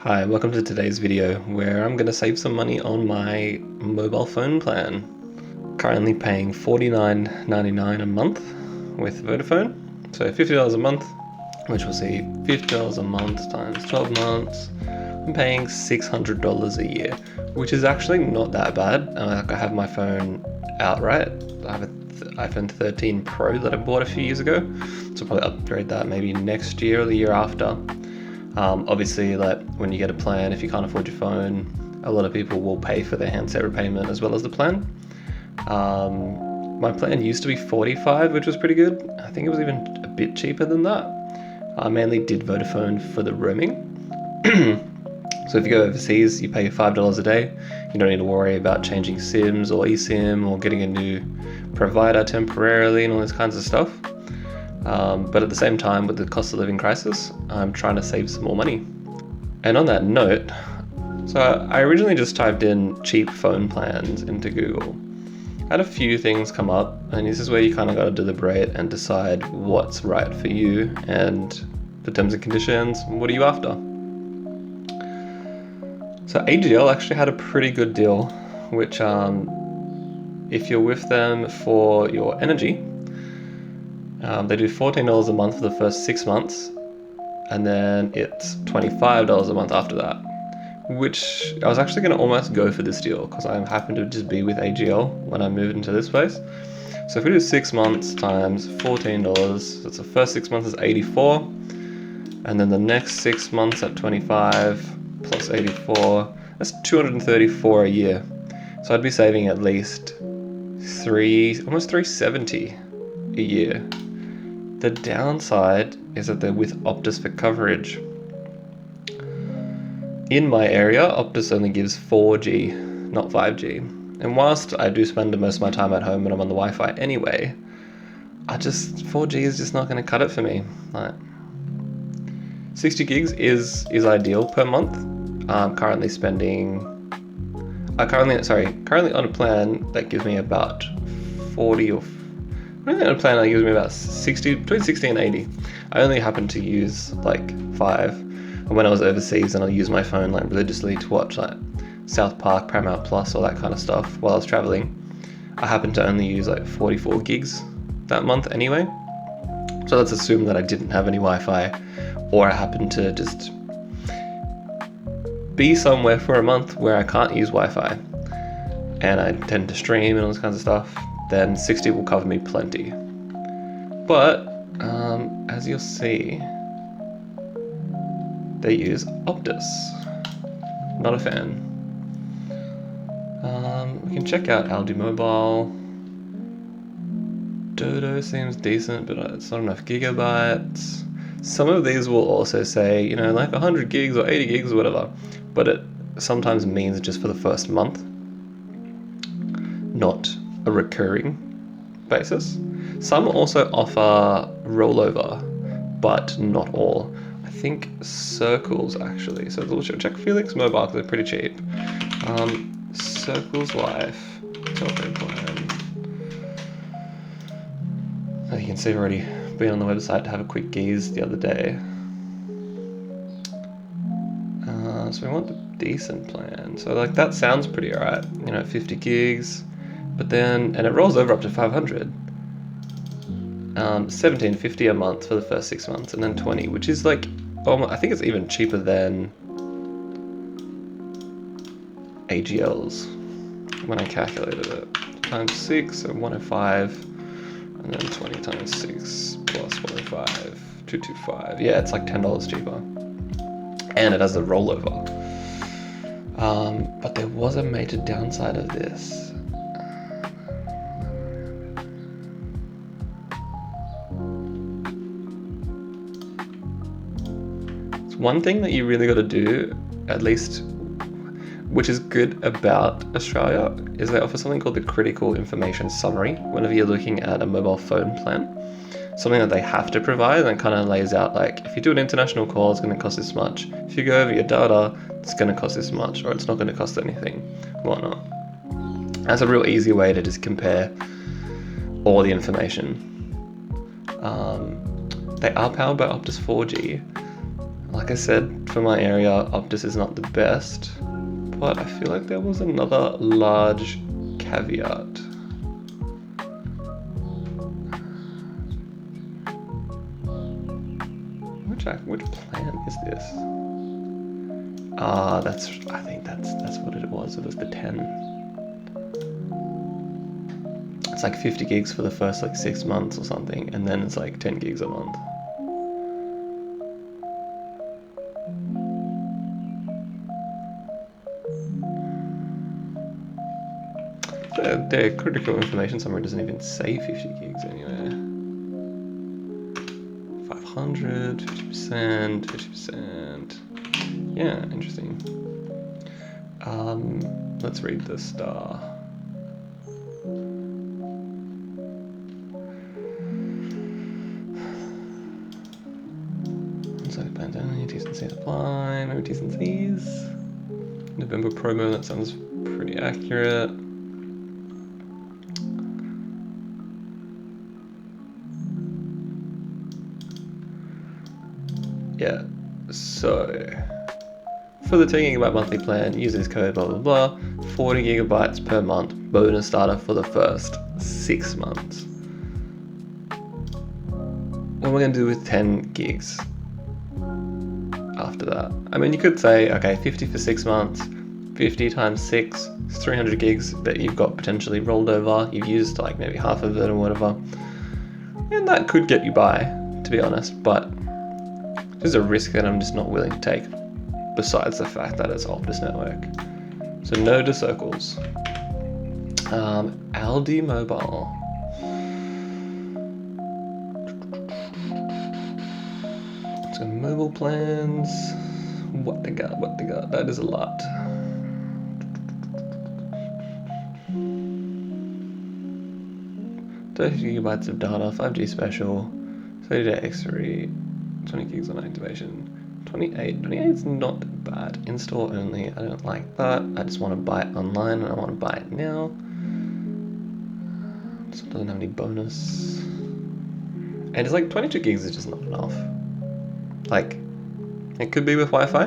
Hi, welcome to today's video where I'm going to save some money on my mobile phone plan. Currently paying $49.99 a month with Vodafone, so $50 a month, which will see $50 a month times 12 months. I'm paying $600 a year, which is actually not that bad. I have my phone outright. I have an iPhone 13 Pro that I bought a few years ago, so I'll probably upgrade that maybe next year or the year after. Obviously, like when you get a plan, if you can't afford your phone, a lot of people will pay for their handset repayment as well as the plan. My plan used to be $45, which was pretty good. I think it was even a bit cheaper than that. I mainly did Vodafone for the roaming. So if you go overseas, you pay $5 a day. You don't need to worry about changing SIMs or eSIM or getting a new provider temporarily and all this kinds of stuff. But at the same time, with the cost of living crisis, I'm trying to save some more money. And on that note, so I originally just typed in cheap phone plans into Google. I had a few things come up, and this is where you kind of got to deliberate and decide what's right for you and the terms and conditions. What are you after? So AGL actually had a pretty good deal, which if you're with them for your energy, they do $14 a month for the first 6 months, and then it's $25 a month after that, which I was actually going to almost go for this deal because I happen to just be with AGL when I moved into this place. So if we do 6 months times $14, that's the first 6 months is 84, and then the next 6 months at 25 plus 84, that's 234 a year. So I'd be saving at least almost $370 a year. The downside is that they're with Optus for coverage. In my area, Optus only gives 4G, not 5G. And whilst I do spend most of my time at home when I'm on the Wi-Fi anyway, 4G is just not going to cut it for me. Like, 60 gigs is ideal per month. I'm currently currently on a plan that gives me about 40 or on a plan that gives me about 60, between 60 and 80. I only happen to use like 5. And when I was overseas, and I'll use my phone like religiously to watch like South Park, Paramount Plus, all that kind of stuff while I was traveling. I happened to only use like 44 gigs that month anyway. So let's assume that I didn't have any Wi-Fi, or I happened to just be somewhere for a month where I can't use Wi-Fi, and I tend to stream and all this kinds of stuff, then 60 will cover me plenty. But as you'll see, they use Optus. Not a fan. We can check out Aldi Mobile. Dodo seems decent, but it's not enough gigabytes. Some of these will also say, like 100 gigs or 80 gigs or whatever, but it sometimes means just for the first month, not a recurring basis. Some also offer rollover, but not all. I think Circles actually. So we'll check Felix Mobile because they're pretty cheap. Circles Life telco plan. As you can see, I've already been on the website to have a quick gaze the other day. So we want the decent plan. So like that sounds pretty alright. 50 gigs. But then, and it rolls over up to 500. $17.50 a month for the first 6 months, and then 20, which is like, I think it's even cheaper than AGL's when I calculated it. Times 6, so 105, and then 20 times 6 plus 105, 225. Yeah, it's like $10 cheaper. And it has the rollover. But there was a major downside of this. One thing that you really got to do, at least, which is good about Australia, is they offer something called the Critical Information Summary whenever you're looking at a mobile phone plan. Something that they have to provide, and it kind of lays out like, if you do an international call, it's going to cost this much. If you go over your data, it's going to cost this much, or it's not going to cost anything, whatnot. That's a real easy way to just compare all the information. They are powered by Optus 4G. like I said, for my area, Optus is not the best, but I feel like there was another large caveat. Which plan is this? I think that's what it was. It was the 10. It's like 50 gigs for the first like 6 months or something, and then it's like 10 gigs a month. The critical information summary doesn't even say 50 gigs anywhere. 500, 50%, 50%. Yeah, interesting. Let's read the star. So plans only, T's and C's apply, no T's and C's. November promo, that sounds pretty accurate. Yeah, so for the 10 gigabyte monthly plan, use this code blah blah blah, 40 gigabytes per month, bonus data for the first 6 months. What we're going to do with 10 gigs after that? I mean, you could say, okay, 50 for 6 months, 50 times 6 is 300 gigs that you've got potentially rolled over, you've used like maybe half of it or whatever, and that could get you by, to be honest, but there's a risk that I'm just not willing to take, besides the fact that it's Optus network. So no to circles. Aldi Mobile. So mobile plans. What they got? That is a lot. GB of data, 5G special, 30-day X3, 20 gigs on activation. 28 is not bad. In-store only, I don't like that. I just want to buy it online and I want to buy it now. This one doesn't have any bonus. And it's like 22 gigs is just not enough. Like, it could be with Wi-Fi,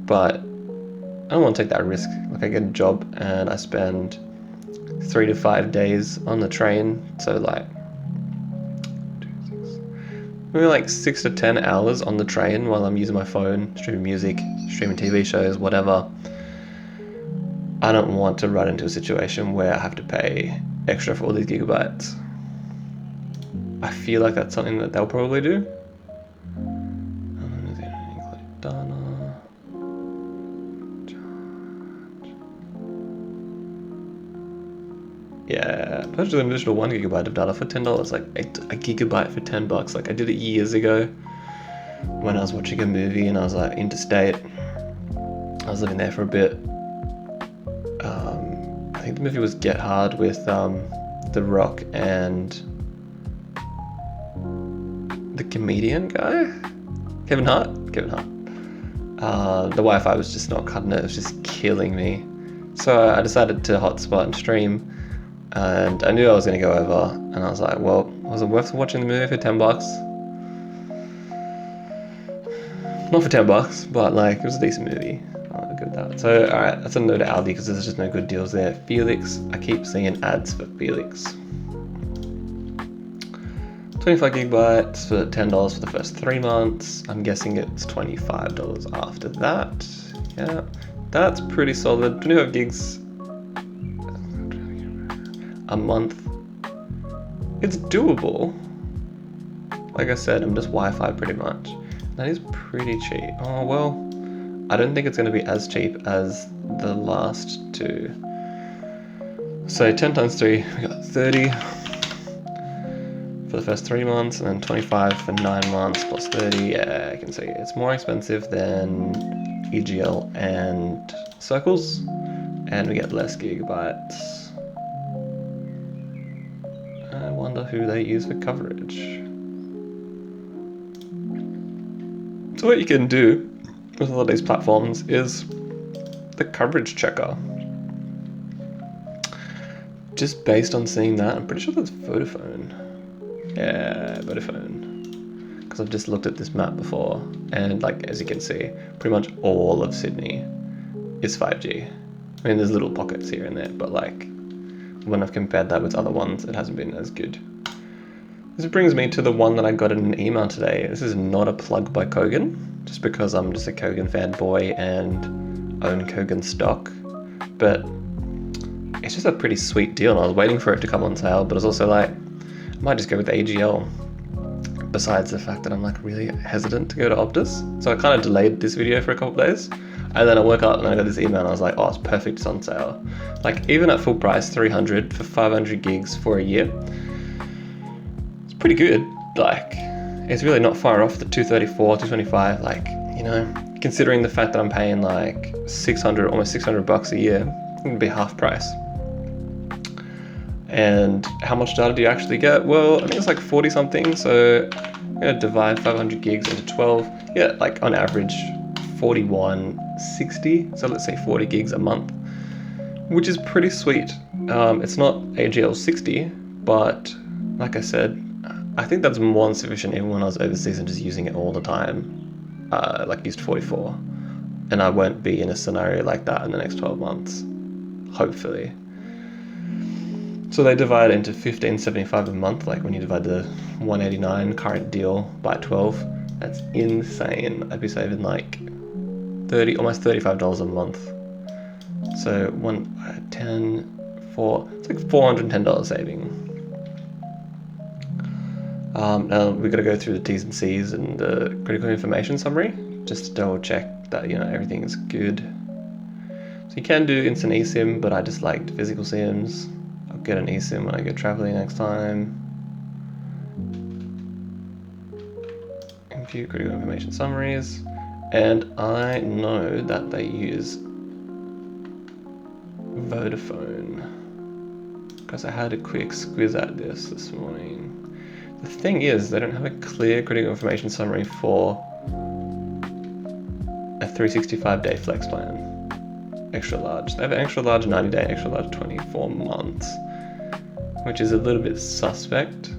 but I don't want to take that risk. Like, I get a job and I spend 3 to 5 days on the train, so like maybe like 6 to 10 hours on the train while I'm using my phone, streaming music, streaming TV shows, whatever. I don't want to run into a situation where I have to pay extra for all these gigabytes. I feel like that's something that they'll probably do. Yeah, purchase an additional 1 gigabyte of data for $10, like a gigabyte for $10. Like I did it years ago when I was watching a movie and I was like interstate. I was living there for a bit. I think the movie was Get Hard with The Rock and the comedian guy, Kevin Hart. The Wi-Fi was just not cutting it. It was just killing me. So I decided to hotspot and stream. And I knew I was going to go over, and I was like, well, was it worth watching the movie for $10? Not for $10, but like, it was a decent movie. I'll go with that. So, alright, that's a no to Aldi, because there's just no good deals there. Felix, I keep seeing ads for Felix. 25 gigabytes for $10 for the first 3 months. I'm guessing it's $25 after that. Yeah, that's pretty solid. 25 gigs a month. It's doable. Like I said, I'm just Wi-Fi pretty much. That is pretty cheap. Oh well, I don't think it's going to be as cheap as the last two. So 10 times 3, we got 30 for the first 3 months, and then 25 for 9 months plus 30. Yeah, I can see it's more expensive than EGL and Circles, and we get less gigabytes. I wonder who they use for coverage. So what you can do with a lot of these platforms is the coverage checker. Just based on seeing that, I'm pretty sure that's Vodafone. Yeah, Vodafone. because I've just looked at this map before, and like as you can see, pretty much all of Sydney is 5G. I mean, there's little pockets here and there, but like when I've compared that with other ones, it hasn't been as good. This brings me to the one that I got in an email today. This is not a plug by Kogan, just because I'm just a Kogan fanboy and own Kogan stock, but it's just a pretty sweet deal, and I was waiting for it to come on sale, but I was also like, I might just go with AGL, besides the fact that I'm like really hesitant to go to Optus. So I kind of delayed this video for a couple of days, and then I woke up and I got this email and I was like, oh, it's perfect, it's on sale. Like even at full price, 300 for 500 gigs for a year, it's pretty good. Like it's really not far off the 234, 225, like, you know, considering the fact that I'm paying like 600, almost 600 bucks a year, it would be half price. And how much data do you actually get? Well, I think it's like 40 something. So I'm gonna divide 500 gigs into 12. Yeah, like on average 41.60. So let's say 40 gigs a month, which is pretty sweet. It's not AGL 60, but like I said, I think that's more than sufficient even when I was overseas and just using it all the time. Like used 44. And I won't be in a scenario like that in the next 12 months, hopefully. So they divide into $15.75 a month, like when you divide the $189 current deal by 12, that's insane. I'd be saving like almost $35 a month. So 4, it's like $410 saving. Now we've got to go through the T's and C's and the critical information summary, just to double check that, you know, everything is good. So you can do instant eSIM, but I just liked physical SIMs. I'll get an eSIM when I go traveling next time. View critical information summaries, and I know that they use Vodafone because I had a quick squiz at this morning. The thing is, they don't have a clear critical information summary for a 365-day flex plan. Extra large. They have an extra large 90-day, extra large 24 months, which is a little bit suspect.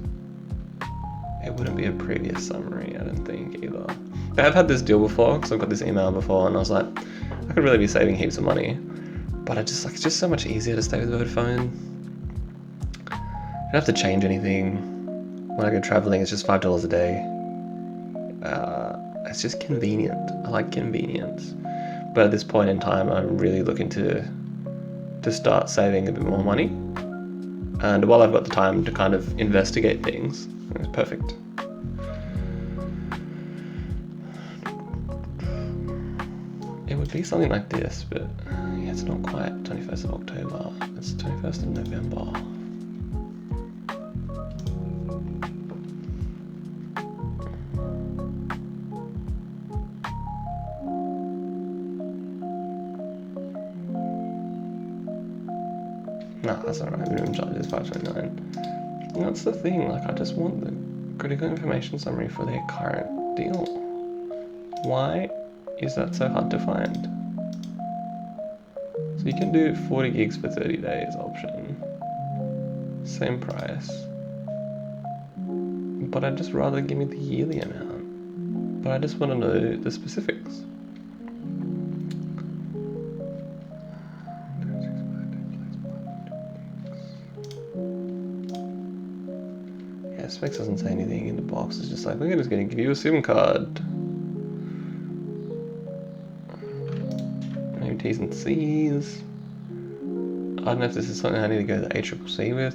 It wouldn't be a previous summary, I don't think, either. But I've had this deal before, because I've got this email before, and I was like, I could really be saving heaps of money. But it's just so much easier to stay with Vodafone. I don't have to change anything. When I go traveling, it's just $5 a day. It's just convenient. I like convenience. But at this point in time, I'm really looking to start saving a bit more money. And while I've got the time to kind of investigate things, it's perfect. It would be something like this, but yeah, it's not quite 21st of October. It's 21st of November. Nah, that's alright, minimum charge is $5.29. And that's the thing, like I just want the critical information summary for their current deal. Why is that so hard to find? So you can do 40 gigs for 30 days option. Same price. But I'd just rather give me the yearly amount. But I just want to know the specifics. Specs doesn't say anything in the box, it's just like, we're just going to give you a SIM card. Maybe T's and C's. I don't know if this is something I need to go to the ACCC with.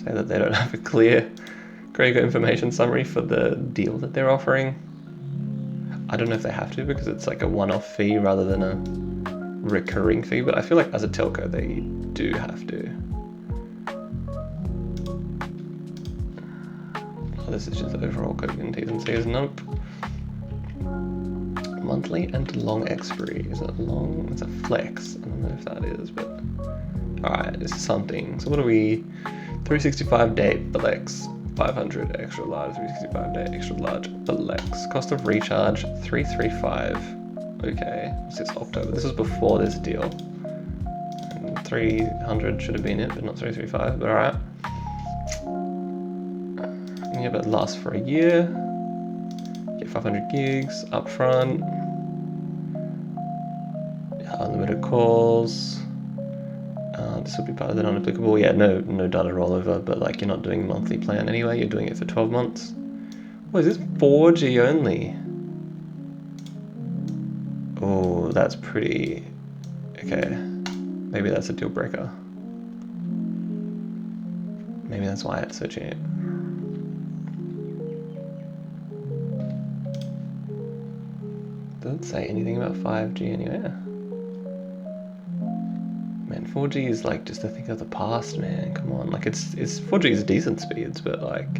Say that they don't have a clear critical information summary for the deal that they're offering. I don't know if they have to because it's like a one-off fee rather than a recurring fee, but I feel like as a telco they do have to. This is just overall Kogan T's and C's. Nope. Monthly and long expiry. Is it long? It's a flex. I don't know if that is, but alright, it's something. So what are we? 365 day flex. 500 extra large. 365 day extra large flex. Cost of recharge 335. Okay, it's October. This was before this deal. And 300 should have been it, but not 335. But alright. Yeah, but it lasts for a year. 500 gigs up front. Unlimited calls. This would be part of the non-applicable. Yeah, no data rollover, but like you're not doing a monthly plan anyway, you're doing it for 12 months. Oh, is this 4G only? Oh, that's pretty... Okay, maybe that's a deal breaker. Maybe that's why it's so cheap. Doesn't say anything about 5G anywhere. Man, 4G is like just a thing of the past, man. Come on, like it's 4G is decent speeds, but like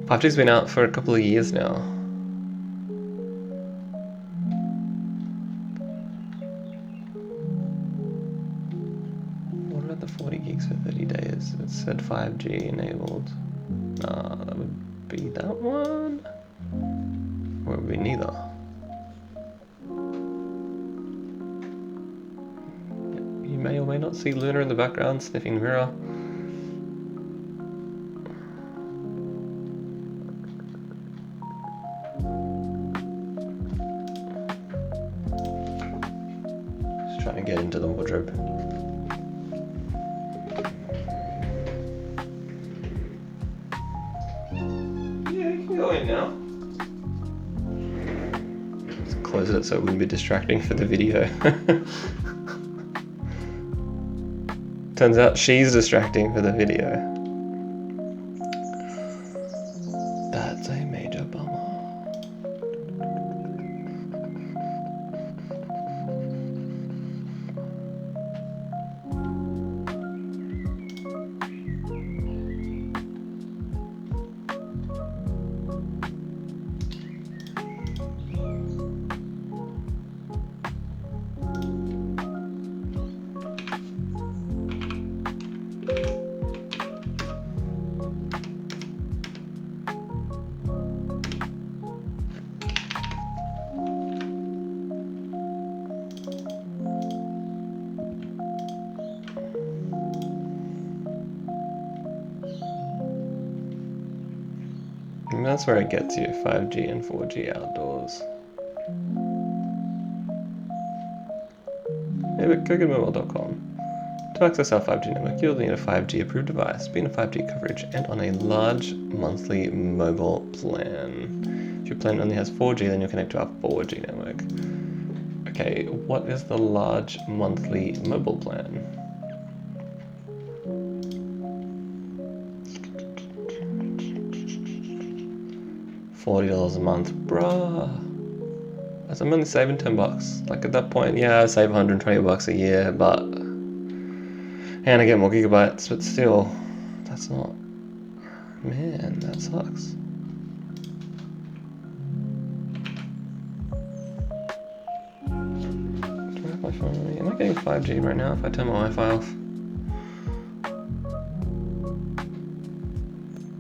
5G's been out for a couple of years now. What about the 40 gigs for 30 days? It said 5G enabled. Nah, that would be that one. Or it would be neither. You may or may not see Luna in the background sniffing the mirror. Just trying to get into the wardrobe. Yeah, you can go in now. Just close it so it wouldn't be distracting for the video. Turns out she's distracting for the video. That's a major bummer. And that's where it gets you, 5G and 4G outdoors. Yeah, but GoGoMobile.com. To access our 5G network, you'll need a 5G approved device, be in a 5G coverage, and on a large monthly mobile plan. If your plan only has 4G, then you'll connect to our 4G network. Okay, what is the large monthly mobile plan? $40 a month, bruh. I'm only saving $10. Like at that point, yeah, I save $120 a year, but and I get more gigabytes, but still, that's not. Man, that sucks. Do I have my phone on me? Am I getting 5G right now if I turn my Wi-Fi off?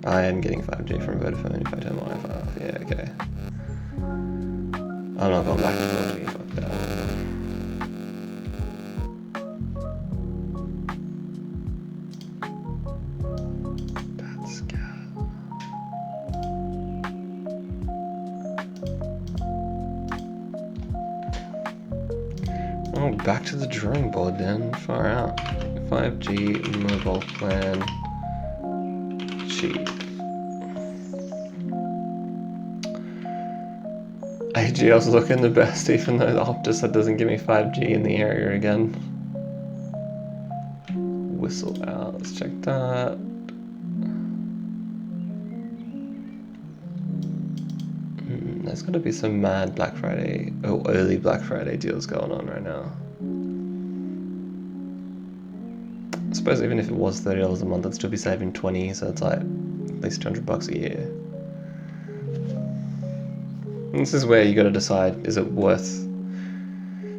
I am getting 5G from Vodafone if I turn my Wi-Fi off. Yeah, okay. I'm not going back to 4G, fuck that. That's scary. Oh, back to the drawing board then. Far out. 5G mobile plan. Cheap. AGL's looking the best, even though the Optus doesn't give me 5G in the area again. Whistle out, let's check that. There's gotta be some mad Black Friday, early Black Friday deals going on right now. I suppose even if it was $30 a month, I'd still be saving 20, so it's like at least $200 a year. And this is where you got to decide, is it worth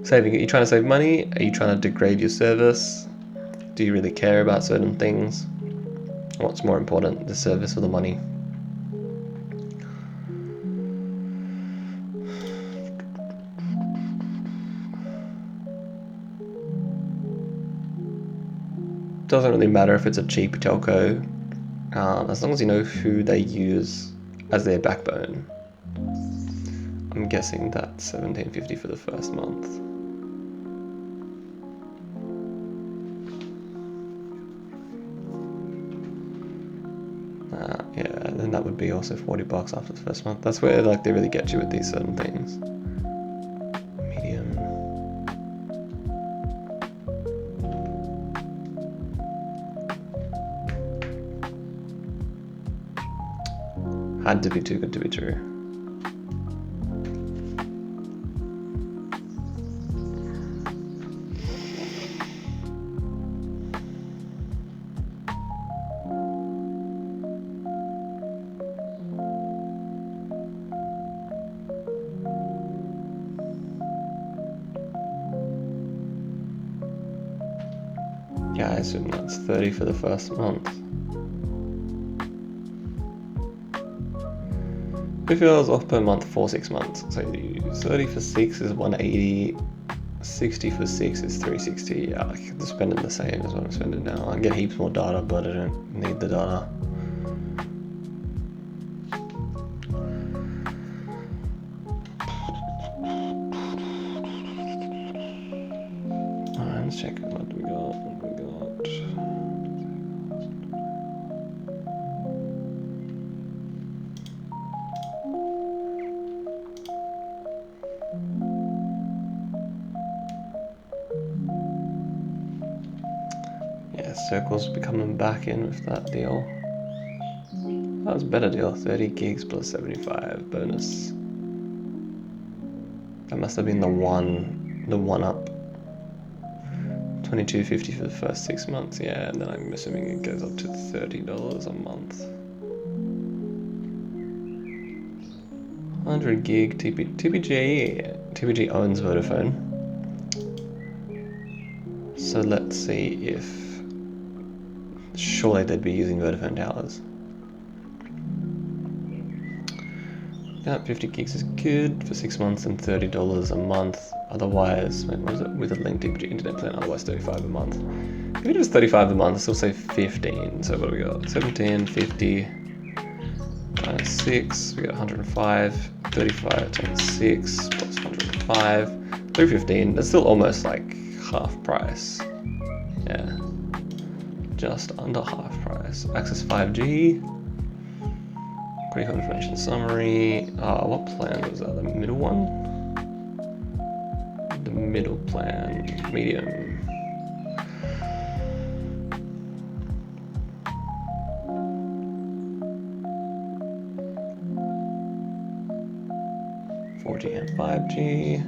saving? Are you trying to save money? Are you trying to degrade your service? Do you really care about certain things? What's more important, the service or the money? Doesn't really matter if it's a cheap telco, as long as you know who they use as their backbone. guessing that's $17.50 for the first month. Yeah, and then that would be also $40 after the first month. That's where like they really get you with these certain things. Medium. Had to be too good to be true. Yeah, I assume that's 30 for the first month. $50 off per month for 6 months. So 30 for 6 is 180. 60 for 6 is 360. Yeah, I'm spending the same as what I'm spending now. I get heaps more data, but I don't need the data. Alright, let's check what do we got. Yeah, Circle's be coming back in with that deal. That was a better deal, 30 gigs plus 75 bonus. That must have been the one up. $22.50 for the first 6 months, yeah, and then I'm assuming it goes up to $30 a month. 100 gig TPG owns Vodafone. So let's see if, surely they'd be using Vodafone towers. Yeah, 50 gigs is good for 6 months and $30 a month. Otherwise, wait, what is it? With a linked TPG internet plan, otherwise 35 a month. If it was 35 a month, I still say 15. So what do we got? 17, 50, minus 6, we got 105, 35 times 6, plus 105, 315. That's still almost like half price. Yeah, just under half price. Access 5G. Critical information summary. What plan was that? The middle one? The middle plan. Medium. $4G and 5G.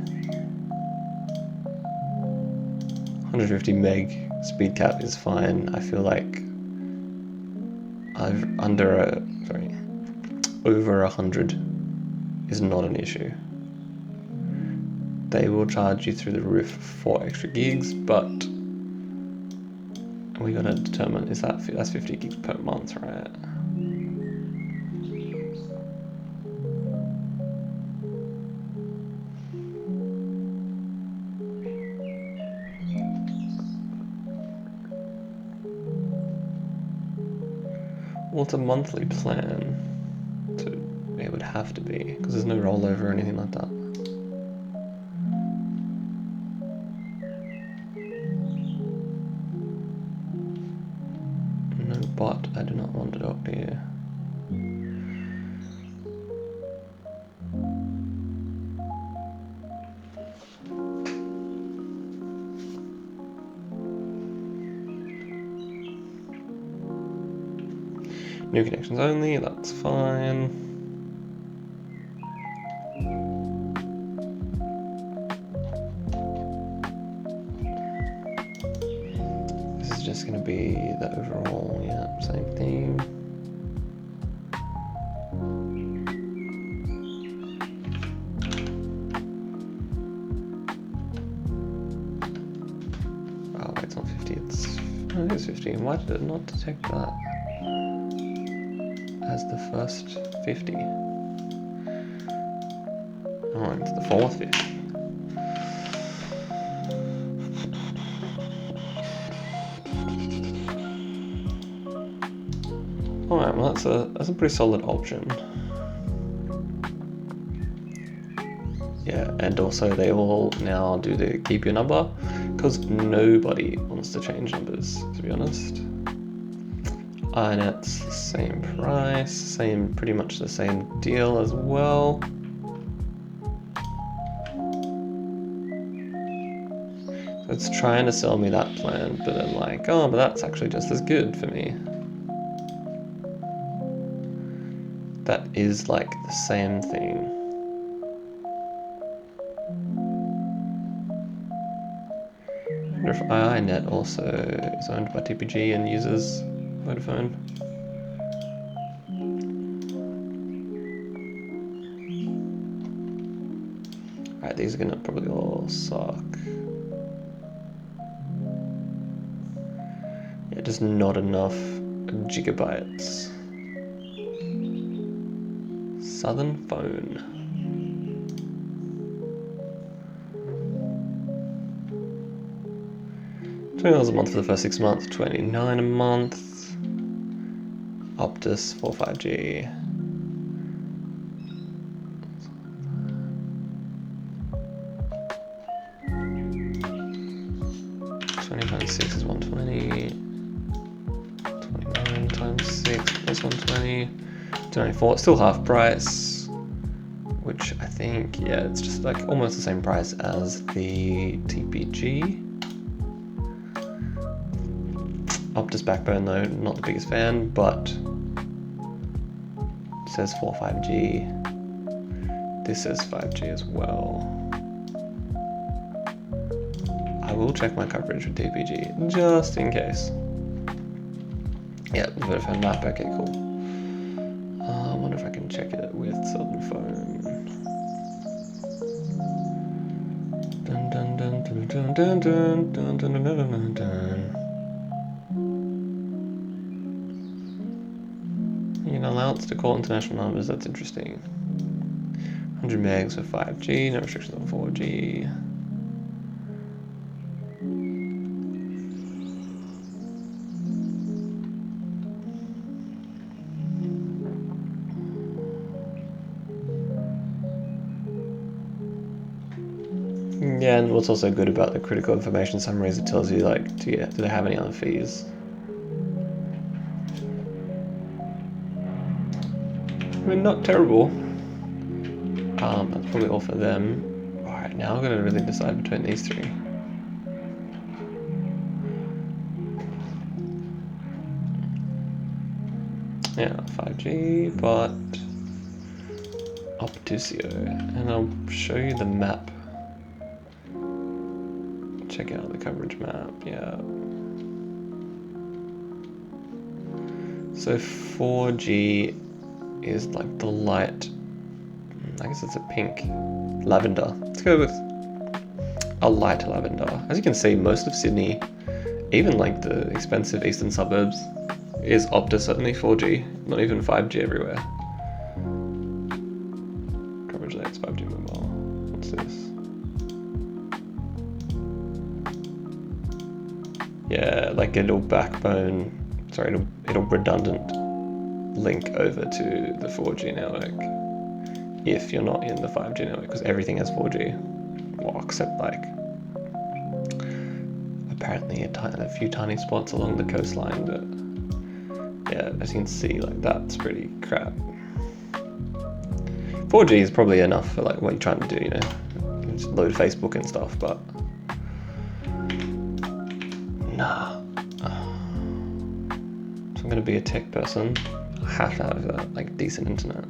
150 meg speed cap is fine. I feel like over 100 is not an issue. They will charge you through the roof for extra gigs, but we gotta determine, that's 50 gigs per month, right? Well, it's a monthly plan, so it would have to be, because there's no rollover or anything like that. No, but I do not want it up here. New connections only, that's fine. This is just going to be the overall, yeah, same theme. Oh, wait, it's not 50, it is 50. Why did it not detect that as the first 50? Oh, it's the fourth 50. Alright, well that's a pretty solid option. Yeah, and also they all now do the keep your number, because nobody wants to change numbers, to be honest. iNet's same price, pretty much the same deal as well. It's trying to sell me that plan, but I'm like, oh, but that's actually just as good for me. That is like the same thing. I wonder if iNet also is owned by TPG and uses Vodafone. Alright, these are gonna probably all suck. Yeah, just not enough gigabytes. Southern Phone. $20 a month for the first 6 months, $29 a month. Optus 45G. Times 6 is 120. 29 times 6 plus 120. 294. Still half price. Which I think, yeah, it's just like almost the same price as the TPG. Optus Backbone though, not the biggest fan, but it says 45G. This says 5G as well. I will check my coverage with TPG just in case. Yeah, Vodafone map. Okay, cool. I wonder if I can check it with Southern Phone. Dun dun dun dun dun dun dun dun dun dun dun dun. You know, allowance to call international numbers. That's interesting. 100 megs for 5G. No restrictions on 4G. Yeah, and what's also good about the critical information summaries, it tells you like, do they have any other fees? I mean, not terrible. That's probably all for them. Alright, now I'm gonna really decide between these three. Yeah, 5G, but Optusio, and I'll show you the map. Check out the coverage map, yeah. So 4G is like the light, I guess it's a pink, lavender. Let's go with a light lavender. As you can see, most of Sydney, even like the expensive eastern suburbs, is Optus only 4G, not even 5G everywhere. Coverage X 5G mobile. What's this? Yeah, like it'll redundant link over to the 4G network if you're not in the 5G network, because everything has 4G. Well, except like apparently a few tiny spots along the coastline, but yeah, as you can see, like that's pretty crap. 4G is probably enough for like what you're trying to do, you know, just load Facebook and stuff, but nah. If I'm gonna be a tech person, I have to have like decent internet.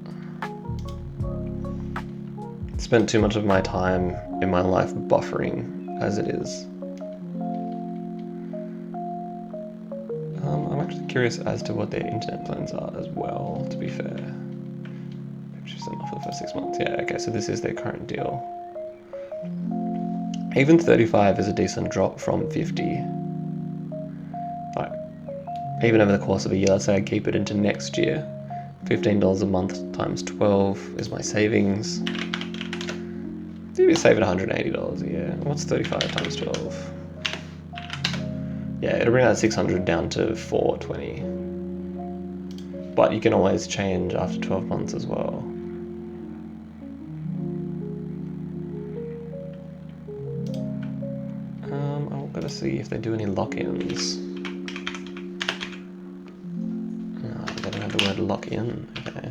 Spent too much of my time in my life buffering as it is. I'm actually curious as to what their internet plans are as well, to be fair. 50% off for the first 6 months. Yeah, okay, so this is their current deal. Even 35 is a decent drop from 50. Like, even over the course of a year, let's say I keep it into next year. $15 a month times 12 is my savings. Maybe save it $180 a year. What's 35 times 12? Yeah, it'll bring that 600 down to 420. But you can always change after 12 months as well. to see if they do any lock-ins. No, they don't have the word lock-in. Okay.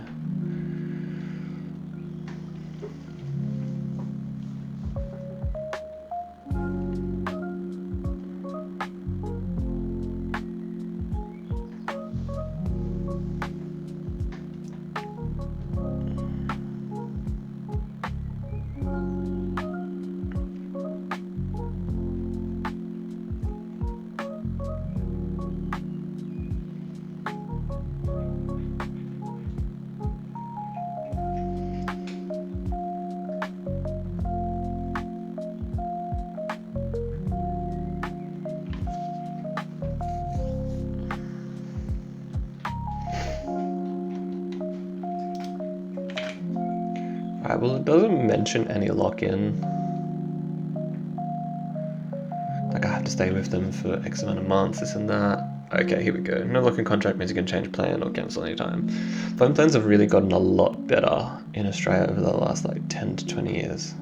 Alright, well it doesn't mention any lock-in. Like I have to stay with them for X amount of months, this and that. Okay, here we go. No lock-in contract means you can change plan or cancel anytime. Phone plans have really gotten a lot better in Australia over the last like 10 to 20 years.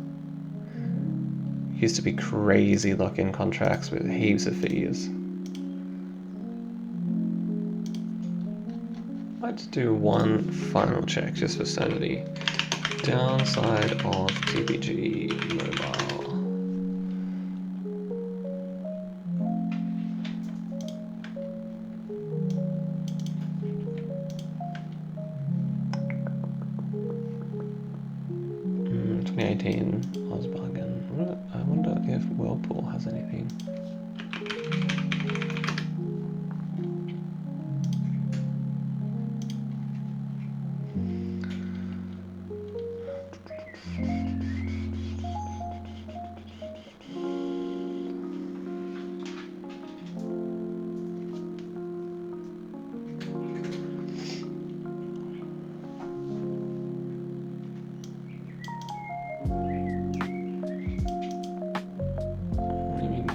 Used to be crazy lock-in contracts with heaps of fees. Let's do one final check just for sanity. Downside of TPG mobile. Mm, 2018 Oz bargain. I wonder if Whirlpool has anything.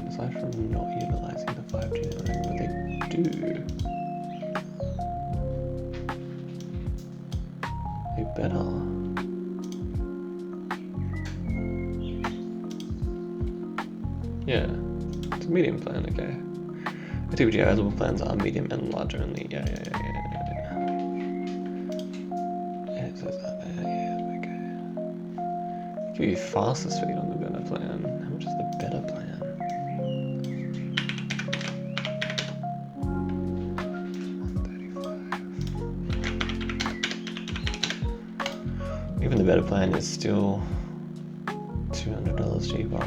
Aside from not utilizing the 5G network, but they do. They better. Yeah, it's a medium plan, okay. The TPG eligible plans are medium and larger only. Yeah. Yeah, it says that there, yeah, okay. Give you faster speed on the better plan. How much is the better plan? Even the better plan is still $200 cheaper.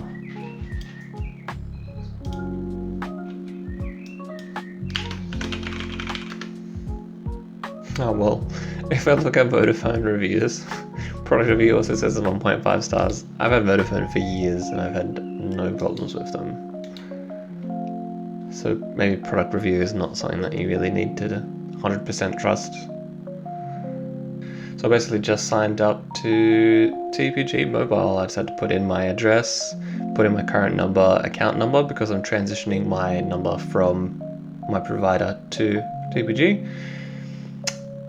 Oh well, if I look at Vodafone reviews, product review also says 1.5 stars. I've had Vodafone for years and I've had no problems with them. So maybe product review is not something that you really need to 100% trust. So I basically just signed up to TPG Mobile. I just had to put in my address, put in my current number, account number, because I'm transitioning my number from my provider to TPG,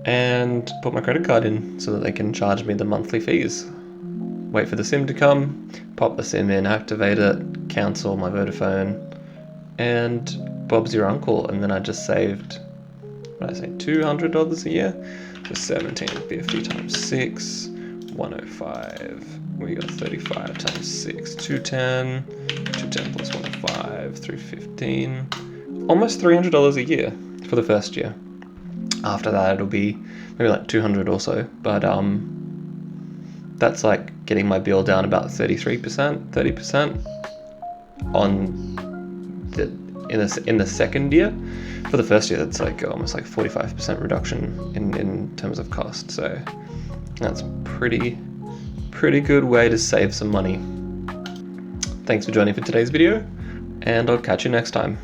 and put my credit card in so that they can charge me the monthly fees. Wait for the SIM to come, pop the SIM in, activate it, cancel my Vodafone, and Bob's your uncle. And then I just saved, what did I say, $200 a year? So 1750 times 6, 105. We got 35 times 6, 210. 210 plus 105, 315. Almost $300 a year for the first year. After that, it'll be maybe like 200 or so. But that's like getting my bill down about 33%, 30% on in the second year. For the first year, that's like almost like 45% reduction in terms of cost. So that's pretty good way to save some money. Thanks for joining for today's video, and I'll catch you next time.